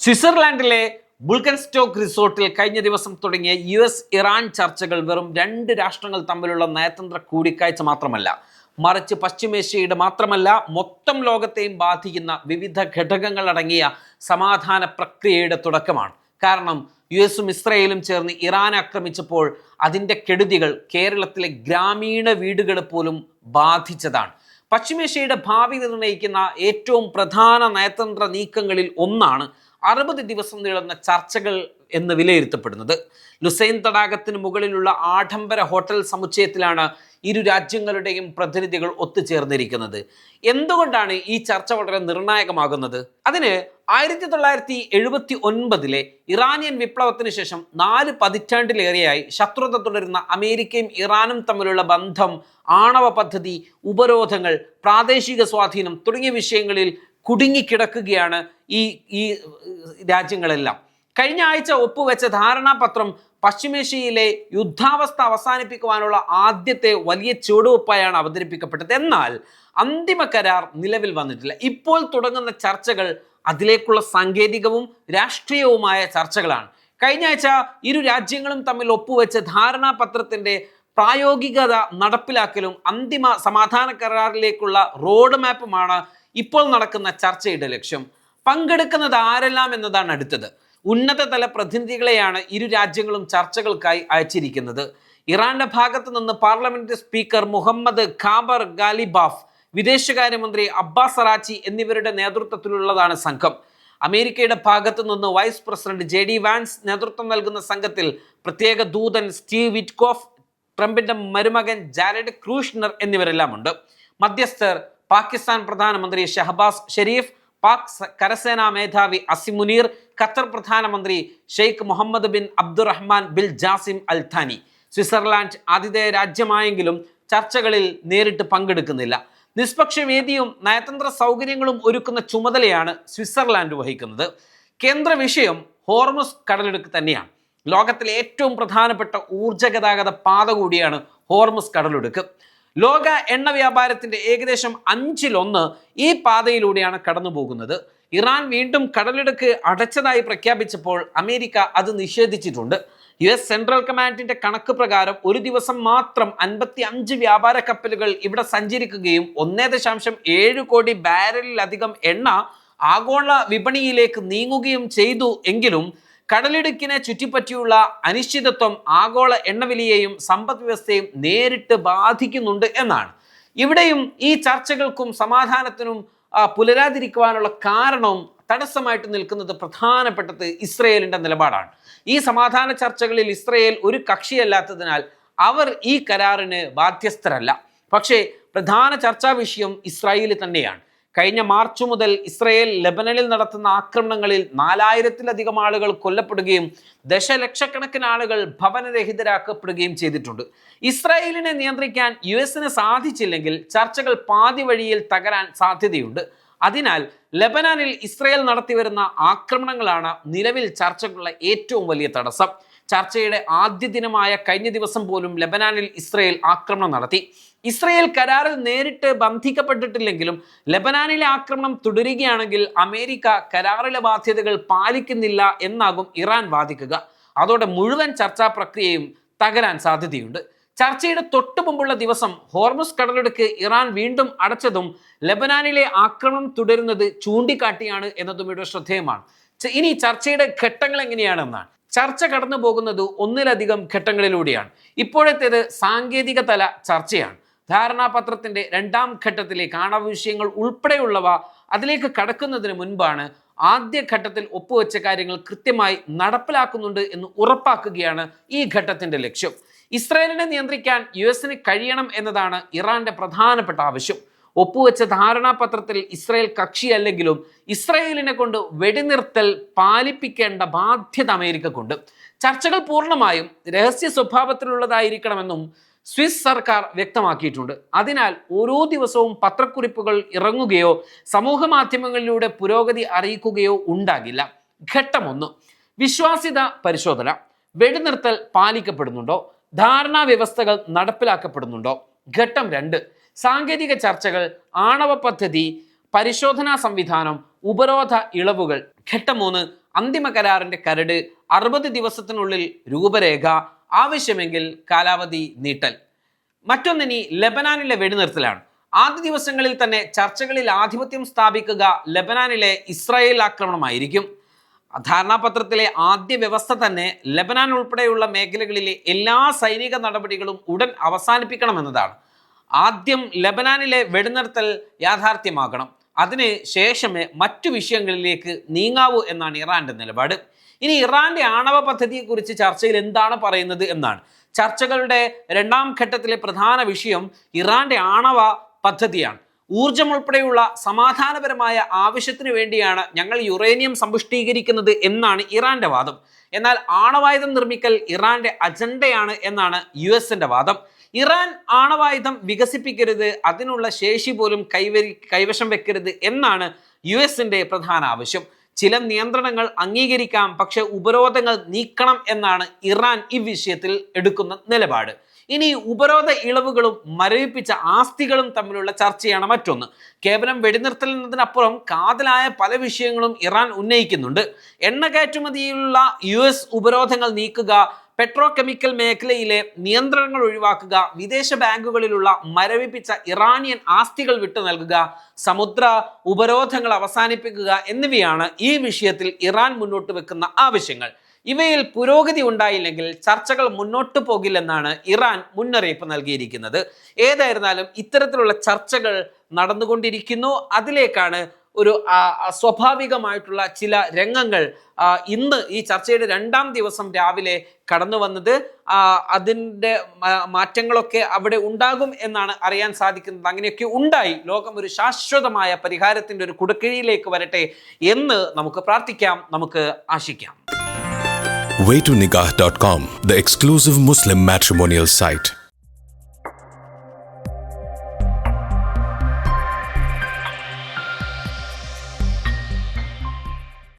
സ്വിറ്റ്സർലാൻഡിലെ ബുൾക്കൻസ്റ്റോക്ക് റിസോർട്ടിൽ കഴിഞ്ഞ ദിവസം തുടങ്ങിയ US-ഇറാൻ ചർച്ചകൾ വെറും രണ്ട് രാഷ്ട്രങ്ങൾ തമ്മിലുള്ള നയതന്ത്ര കൂടിക്കാഴ്ച മാത്രമല്ല, മറിച്ച് പശ്ചിമേഷ്യയുടെ മാത്രമല്ല മൊത്തം ലോകത്തെയും ബാധിക്കുന്ന വിവിധ ഘടകങ്ങൾ അടങ്ങിയ സമാധാന പ്രക്രിയയുടെ തുടക്കമാണ്. കാരണം US-ഉം ഇസ്രയേലും ചേർന്ന് ഇറാനെ ആക്രമിച്ചപ്പോൾ അതിൻ്റെ കെടുതികൾ കേരളത്തിലെ ഗ്രാമീണ വീടുകളെ പോലും ബാധിച്ചതാണ്. പശ്ചിമേഷ്യയുടെ ഭാവി നിർണ്ണയിക്കുന്ന ഏറ്റവും പ്രധാന നയതന്ത്ര നീക്കങ്ങളിൽ ഒന്നാണ് 60 ദിവസം നീളുന്ന ചർച്ചകൾ എന്ന് വിലയിരുത്തപ്പെടുന്നത്. ലുസൈൻ തടാകത്തിന് മുകളിലുള്ള ആഡംബര ഹോട്ടൽ സമുച്ചയത്തിലാണ് ഇരു രാജ്യങ്ങളുടെയും പ്രതിനിധികൾ ഒത്തുചേർന്നിരിക്കുന്നത്. എന്തുകൊണ്ടാണ് ഈ ചർച്ച വളരെ നിർണായകമാകുന്നത്? അതിന് 1979 ഇറാനിയൻ വിപ്ലവത്തിന് ശേഷം 4 പതിറ്റാണ്ടിലേറെയായി ശത്രുത തുടരുന്ന അമേരിക്കയും ഇറാനും തമ്മിലുള്ള ബന്ധം, ആണവ പദ്ധതി, ഉപരോധങ്ങൾ, പ്രാദേശിക സ്വാധീനം തുടങ്ങിയ വിഷയങ്ങളിൽ കുടുങ്ങിക്കിടക്കുകയാണ് ഈ രാജ്യങ്ങളെല്ലാം. കഴിഞ്ഞ ആഴ്ച ഒപ്പുവെച്ച ധാരണാപത്രം പശ്ചിമേഷ്യയിലെ യുദ്ധാവസ്ഥ അവസാനിപ്പിക്കുവാനുള്ള ആദ്യത്തെ വലിയ ചുവടുവെപ്പായാണ് അവതരിപ്പിക്കപ്പെട്ടത്. എന്നാൽ അന്തിമ കരാർ നിലവിൽ വന്നിട്ടില്ല. ഇപ്പോൾ തുടങ്ങുന്ന ചർച്ചകൾ അതിലേക്കുള്ള സാങ്കേതികവും രാഷ്ട്രീയവുമായ ചർച്ചകളാണ്. കഴിഞ്ഞ ആഴ്ച ഇരു രാജ്യങ്ങളും തമ്മിൽ ഒപ്പുവെച്ച ധാരണാപത്രത്തിന്റെ പ്രായോഗികത നടപ്പിലാക്കലും അന്തിമ സമാധാന കരാറിലേക്കുള്ള റോഡ് മാപ്പുമാണ് ഇപ്പോൾ നടക്കുന്ന ചർച്ചയുടെ ലക്ഷ്യം. പങ്കെടുക്കുന്നത് ആരെല്ലാം എന്നതാണ് അടുത്തത്. ഉന്നതതല പ്രതിനിധികളെയാണ് ഇരു രാജ്യങ്ങളും ചർച്ചകൾക്കായി അയച്ചിരിക്കുന്നത്. ഇറാന്റെ ഭാഗത്തു നിന്ന് പാർലമെന്റ് സ്പീക്കർ മുഹമ്മദ് ഖാബർ ഗാലിബാഫ്, വിദേശകാര്യമന്ത്രി അബ്ബാസ് അറാച്ചി എന്നിവരുടെ നേതൃത്വത്തിലുള്ളതാണ് സംഘം. അമേരിക്കയുടെ ഭാഗത്തു നിന്ന് വൈസ് പ്രസിഡന്റ് JD വാൻസ് നേതൃത്വം നൽകുന്ന സംഘത്തിൽ പ്രത്യേക ദൂതൻ സ്റ്റീവ് വിറ്റ്കോഫ്, ട്രംപിന്റെ മരുമകൻ ജാരഡ് ക്രൂഷ്നർ എന്നിവരെല്ലാം ഉണ്ട്. മധ്യസ്ഥർ പാകിസ്ഥാൻ പ്രധാനമന്ത്രി ഷഹബാസ് ഷെരീഫ്, പാക് കരസേനാ മേധാവി അസിം മുനീർ, ഖത്തർ പ്രധാനമന്ത്രി Sheikh Mohammed bin Abdulrahman bin Jassim Al Thani. Switzerland ആതിഥേയ രാജ്യമായെങ്കിലും ചർച്ചകളിൽ നേരിട്ട് പങ്കെടുക്കുന്നില്ല. നിഷ്പക്ഷ വേദിയും നയതന്ത്ര സൗകര്യങ്ങളും ഒരുക്കുന്ന ചുമതലയാണ് സ്വിറ്റ്സർലാൻഡ് വഹിക്കുന്നത്. കേന്ദ്ര വിഷയം ഹോർമുസ് കടലിടുക്ക് തന്നെയാണ്. ലോകത്തിലെ ഏറ്റവും പ്രധാനപ്പെട്ട ഊർജ്ജ ഗതാഗത പാത കൂടിയാണ് ഹോർമുസ് കടലിടുക്ക്. ലോക എണ്ണ വ്യാപാരത്തിന്റെ ഏകദേശം 1/5 ഈ പാതയിലൂടെയാണ് കടന്നു പോകുന്നത്. ഇറാൻ വീണ്ടും കടലിടുക്ക് അടച്ചതായി പ്രഖ്യാപിച്ചപ്പോൾ അമേരിക്ക അത് നിഷേധിച്ചിട്ടുണ്ട്. US സെൻട്രൽ കമാൻഡിന്റെ കണക്ക് പ്രകാരം ഒരു ദിവസം മാത്രം 55 വ്യാപാര കപ്പലുകൾ ഇവിടെ സഞ്ചരിക്കുകയും 1.7 കോടി ബാരലിലധികം എണ്ണ ആഗോള വിപണിയിലേക്ക് നീങ്ങുകയും ചെയ്തു. എങ്കിലും കടലിടുക്കിനെ ചുറ്റിപ്പറ്റിയുള്ള അനിശ്ചിതത്വം ആഗോള എണ്ണവിലയെയും സമ്പദ് വ്യവസ്ഥയെയും നേരിട്ട് ബാധിക്കുന്നുണ്ട് എന്നാണ്. ഇവിടെയും ഈ ചർച്ചകൾക്കും സമാധാനത്തിനും പുലരാതിരിക്കുവാനുള്ള കാരണവും തടസ്സമായിട്ട് നിൽക്കുന്നത് പ്രധാനപ്പെട്ടത് ഇസ്രയേലിന്റെ നിലപാടാണ്. ഈ സമാധാന ചർച്ചകളിൽ ഇസ്രയേൽ ഒരു കക്ഷിയല്ലാത്തതിനാൽ അവർ ഈ കരാറിന് ബാധ്യസ്ഥരല്ല. പക്ഷേ പ്രധാന ചർച്ചാ വിഷയം ഇസ്രായേൽ തന്നെയാണ്. കഴിഞ്ഞ മാർച്ച് മുതൽ ഇസ്രയേൽ ലെബനനിൽ നടത്തുന്ന ആക്രമണങ്ങളിൽ 4000-ലധികം ആളുകൾ കൊല്ലപ്പെടുകയും ദശലക്ഷക്കണക്കിന് ആളുകൾ ഭവനരഹിതരാക്കപ്പെടുകയും ചെയ്തിട്ടുണ്ട്. ഇസ്രായേലിനെ നിയന്ത്രിക്കാൻ US-ന് സാധിച്ചില്ലെങ്കിൽ ചർച്ചകൾ പാതി വഴിയിൽ തകരാൻ സാധ്യതയുണ്ട്. അതിനാൽ ലെബനാനിൽ ഇസ്രയേൽ നടത്തിവരുന്ന ആക്രമണങ്ങളാണ് നിലവിൽ ചർച്ചകളുടെ ഏറ്റവും വലിയ തടസ്സം. ചർച്ചയുടെ ആദ്യ ദിനമായ കഴിഞ്ഞ ദിവസം പോലും ലെബനാനിൽ ഇസ്രയേൽ ആക്രമണം നടത്തി. ഇസ്രയേൽ കരാറിൽ നേരിട്ട് ബന്ധിക്കപ്പെട്ടിട്ടില്ലെങ്കിലും ലെബനാനിലെ ആക്രമണം തുടരുകയാണെങ്കിൽ അമേരിക്ക കരാറിലെ ബാധ്യതകൾ പാലിക്കുന്നില്ല എന്നാകും ഇറാൻ വാദിക്കുക. അതോടെ മുഴുവൻ ചർച്ചാ പ്രക്രിയയും തകരാൻ സാധ്യതയുണ്ട്. ചർച്ചയുടെ തൊട്ടു മുമ്പുള്ള ദിവസം ഹോർമുസ് കടലിടുക്ക് ഇറാൻ വീണ്ടും അടച്ചതും ലെബനാനിലെ ആക്രമണം തുടരുന്നത് ചൂണ്ടിക്കാട്ടിയാണ് എന്നതും ഇവിടെ ശ്രദ്ധേയമാണ്. ഇനി ചർച്ചയുടെ ഘട്ടങ്ങൾ എങ്ങനെയാണെന്നാണ്. ചർച്ച കടന്നു പോകുന്നത് ഒന്നിലധികം ഘട്ടങ്ങളിലൂടെയാണ്. ഇപ്പോഴത്തേത് സാങ്കേതിക തല ചർച്ചയാണ്. ധാരണാപത്രത്തിന്റെ 2ാം ഘട്ടത്തിലേക്ക് ആണവ വിഷയങ്ങൾ ഉൾപ്പെടെയുള്ളവ അതിലേക്ക് കടക്കുന്നതിന് മുൻപാണ് ആദ്യ ഘട്ടത്തിൽ ഒപ്പുവെച്ച കാര്യങ്ങൾ കൃത്യമായി നടപ്പിലാക്കുന്നുണ്ട് എന്ന് ഉറപ്പാക്കുകയാണ് ഈ ഘട്ടത്തിന്റെ ലക്ഷ്യം. ഇസ്രായേലിനെ നിയന്ത്രിക്കാൻ US-ന് കഴിയണം എന്നതാണ് ഇറാന്റെ പ്രധാനപ്പെട്ട ആവശ്യം. ഒപ്പുവെച്ച ധാരണാപത്രത്തിൽ ഇസ്രായേൽ കക്ഷിയല്ലെങ്കിലും ഇസ്രായേലിനെ കൊണ്ട് വെടിനിർത്തൽ പാലിപ്പിക്കേണ്ട ബാധ്യത അമേരിക്കക്കുണ്ട്. ചർച്ചകൾ പൂർണ്ണമായും രഹസ്യ സ്വഭാവത്തിലുള്ളതായിരിക്കണമെന്നും സ്വിസ് സർക്കാർ വ്യക്തമാക്കിയിട്ടുണ്ട്. അതിനാൽ ഓരോ ദിവസവും പത്രക്കുറിപ്പുകൾ ഇറങ്ങുകയോ സമൂഹ മാധ്യമങ്ങളിലൂടെ പുരോഗതി അറിയിക്കുകയോ ഉണ്ടാകില്ല. ഘട്ടം 1: വിശ്വാസ്യത പരിശോധന. വെടിനിർത്തൽ പാലിക്കപ്പെടുന്നുണ്ടോ? ധാരണാ വ്യവസ്ഥകൾ നടപ്പിലാക്കപ്പെടുന്നുണ്ടോ? ഘട്ടം 2: സാങ്കേതിക ചർച്ചകൾ, ആണവ പദ്ധതി, പരിശോധനാ സംവിധാനം, ഉപരോധ ഇളവുകൾ. ഘട്ടം 3: അന്തിമ കരാറിന്റെ കരട്, 60 ദിവസത്തിനുള്ളിൽ രൂപരേഖ, ആവശ്യമെങ്കിൽ കാലാവധി നീട്ടൽ. മറ്റൊന്നിനി ലെബനാനിലെ വെടിനിർത്തലാണ്. ആദ്യ ദിവസങ്ങളിൽ തന്നെ ചർച്ചകളിൽ ആധിപത്യം സ്ഥാപിക്കുക ലെബനാനിലെ ഇസ്രായേൽ ആക്രമണമായിരിക്കും. ധാരണാപത്രത്തിലെ ആദ്യ വ്യവസ്ഥ തന്നെ ലെബനാൻ ഉൾപ്പെടെയുള്ള മേഖലകളിലെ എല്ലാ സൈനിക നടപടികളും ഉടൻ അവസാനിപ്പിക്കണമെന്നതാണ്. ആദ്യം ലെബനാനിലെ വെടിനിർത്തൽ യാഥാർത്ഥ്യമാകണം, അതിന് ശേഷമേ മറ്റു വിഷയങ്ങളിലേക്ക് നീങ്ങാവൂ എന്നാണ് ഇറാന്റെ നിലപാട്. ഇനി ഇറാന്റെ ആണവ പദ്ധതിയെക്കുറിച്ച് ചർച്ചയിൽ എന്താണ് പറയുന്നത് എന്നാണ്. ചർച്ചകളുടെ രണ്ടാം ഘട്ടത്തിലെ പ്രധാന വിഷയം ഇറാന്റെ ആണവ പദ്ധതിയാണ്. ഊർജം ഉൾപ്പെടെയുള്ള സമാധാനപരമായ ആവശ്യത്തിന് വേണ്ടിയാണ് ഞങ്ങൾ യുറേനിയം സമ്പുഷ്ടീകരിക്കുന്നത് എന്നാണ് ഇറാന്റെ വാദം. എന്നാൽ ആണവായുധം നിർമ്മിക്കൽ ഇറാന്റെ അജണ്ടയാണ് എന്നാണ് US-ന്റെ വാദം. ഇറാൻ ആണവായുധം വികസിപ്പിക്കരുത്, അതിനുള്ള ശേഷി പോലും കൈവശം വെക്കരുത് എന്നാണ് US-ന്റെ പ്രധാന ആവശ്യം. ചില നിയന്ത്രണങ്ങൾ അംഗീകരിക്കാം, പക്ഷെ ഉപരോധങ്ങൾ നീക്കണം എന്നാണ് ഇറാൻ ഈ വിഷയത്തിൽ എടുക്കുന്ന നിലപാട്. ഇനി ഉപരോധ ഇളവുകളും മരവിപ്പിച്ച ആസ്തികളും തമ്മിലുള്ള ചർച്ചയാണ് മറ്റൊന്ന്. കേവലം വെടിനിർത്തൽ എന്നതിനപ്പുറം കാതലായ പല വിഷയങ്ങളും ഇറാൻ ഉന്നയിക്കുന്നുണ്ട്. എണ്ണ കയറ്റുമതിയിലുള്ള US ഉപരോധങ്ങൾ നീക്കുക, പെട്രോ കെമിക്കൽ മേഖലയിലെ നിയന്ത്രണങ്ങൾ ഒഴിവാക്കുക, വിദേശ ബാങ്കുകളിലുള്ള മരവിപ്പിച്ച ഇറാനിയൻ ആസ്തികൾ വിട്ടു നൽകുക, സമുദ്ര ഉപരോധങ്ങൾ അവസാനിപ്പിക്കുക എന്നിവയാണ് ഈ വിഷയത്തിൽ ഇറാൻ മുന്നോട്ട് വെക്കുന്ന ആവശ്യങ്ങൾ. ഇവയിൽ പുരോഗതി ഉണ്ടായില്ലെങ്കിൽ ചർച്ചകൾ മുന്നോട്ട് പോകില്ലെന്നാണ് ഇറാൻ മുന്നറിയിപ്പ് നൽകിയിരിക്കുന്നത്. ഏതായിരുന്നാലും ഇത്തരത്തിലുള്ള ചർച്ചകൾ നടന്നുകൊണ്ടിരിക്കുന്നു. അതിലേക്കാണ് ഒരു സ്വാഭാവികമായിട്ടുള്ള ചില രംഗങ്ങൾ ഇന്ന് ഈ ചർച്ചയുടെ രണ്ടാം ദിവസം രാവിലെ കടന്നു വന്നത്. അതിൻ്റെ മാറ്റങ്ങളൊക്കെ അവിടെ ഉണ്ടാകും എന്നാണ് അറിയാൻ സാധിക്കുന്നത്. അങ്ങനെയൊക്കെ ഉണ്ടായി ലോകം ഒരു ശാശ്വതമായ പരിഹാരത്തിൻ്റെ ഒരു കുടക്കീഴിലേക്ക് വരട്ടെ എന്ന് നമുക്ക് പ്രാർത്ഥിക്കാം, നമുക്ക് ആശിക്കാം. waytonikah.com, the exclusive Muslim matrimonial site.